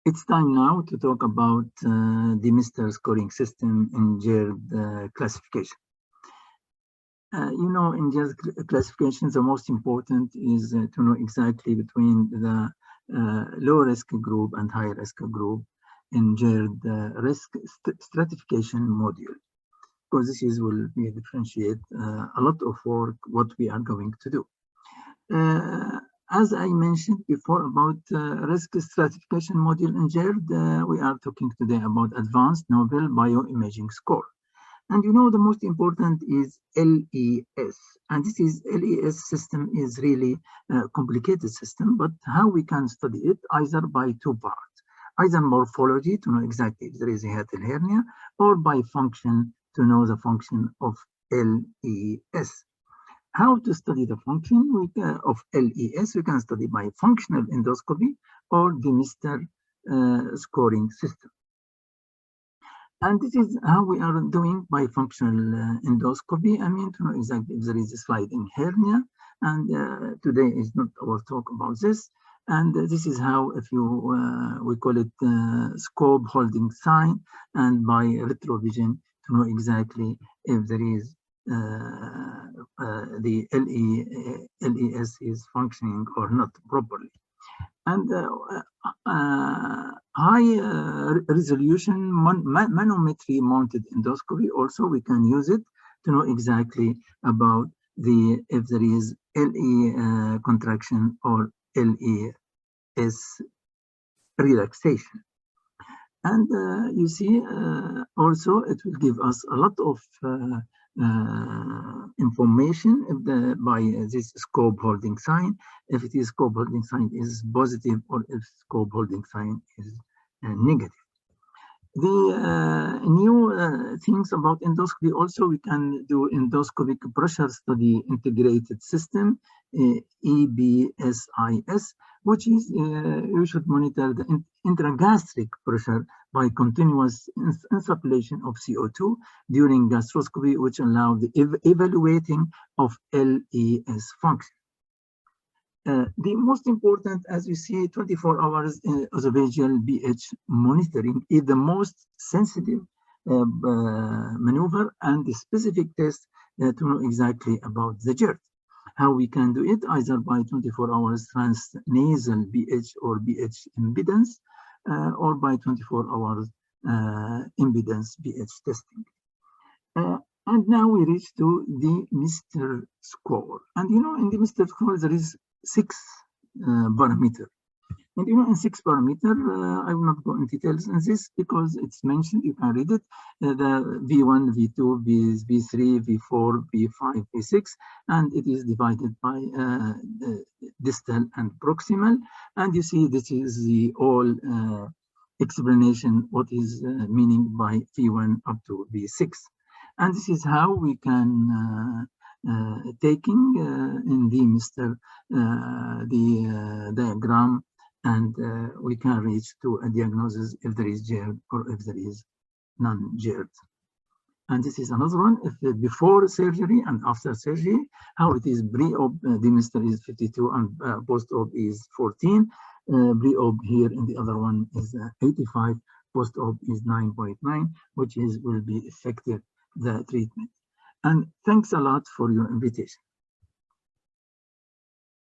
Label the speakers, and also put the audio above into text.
Speaker 1: It's time now to talk about Demeester scoring system in GERD classification. In GERD classification, the most important is to know exactly between the low risk group and high risk group in GERD risk stratification module, because this will be differentiate a lot of work what we are going to do. As I mentioned before about risk stratification module in GERD, we are talking today about advanced novel bioimaging score. And the most important is LES. And this is LES system is really a complicated system, but how we can study it either by two parts, either morphology to know exactly if there is a hiatal hernia, or by function to know the function of LES. How to study the function of LES? We can study by functional endoscopy or Demeester scoring system. And this is how we are doing by functional endoscopy. I mean, to know exactly if there is a sliding hernia. And today is not our talk about this. And this is how, if you, we call it scope holding sign, and by retrovision to know exactly if there is the LES is functioning or not properly. And high resolution manometry mounted endoscopy, also we can use it to know exactly about if there is LE contraction or LES relaxation. And you see, also it will give us a lot of information by this scope holding sign, if it is scope holding sign is positive or if scope holding sign is negative. The new things about endoscopy, also we can do endoscopic pressure study integrated system, EBSIS, which is you should monitor the intragastric pressure by continuous insufflation of CO2 during gastroscopy, which allow the evaluating of LES function. The most important, as you see, 24 hours esophageal pH monitoring is the most sensitive maneuver and the specific test to know exactly about the GERD. How we can do it, either by 24 hours transnasal pH or pH impedance, or by 24 hours impedance pH testing. And now we reach to the Demeester score. And in the Demeester score, there is 6 parameters. And in 6 parameters, I will not go into details in this because it's mentioned, you can read it, the V1, V2, V3, V4, V5, V6, and it is divided by distal and proximal. And you see, this is the all explanation, what is meaning by V1 up to V6. And this is how we can taking in Demeester the diagram, and we can reach to a diagnosis if there is GERD or if there is non-GERD. And this is another one, if before surgery and after surgery, how it is pre-op, Demeester is 52 and post-op is 14. Pre-op here in the other one is 85, post-op is 9.9, which will be effective the treatment. And thanks a lot for your invitation.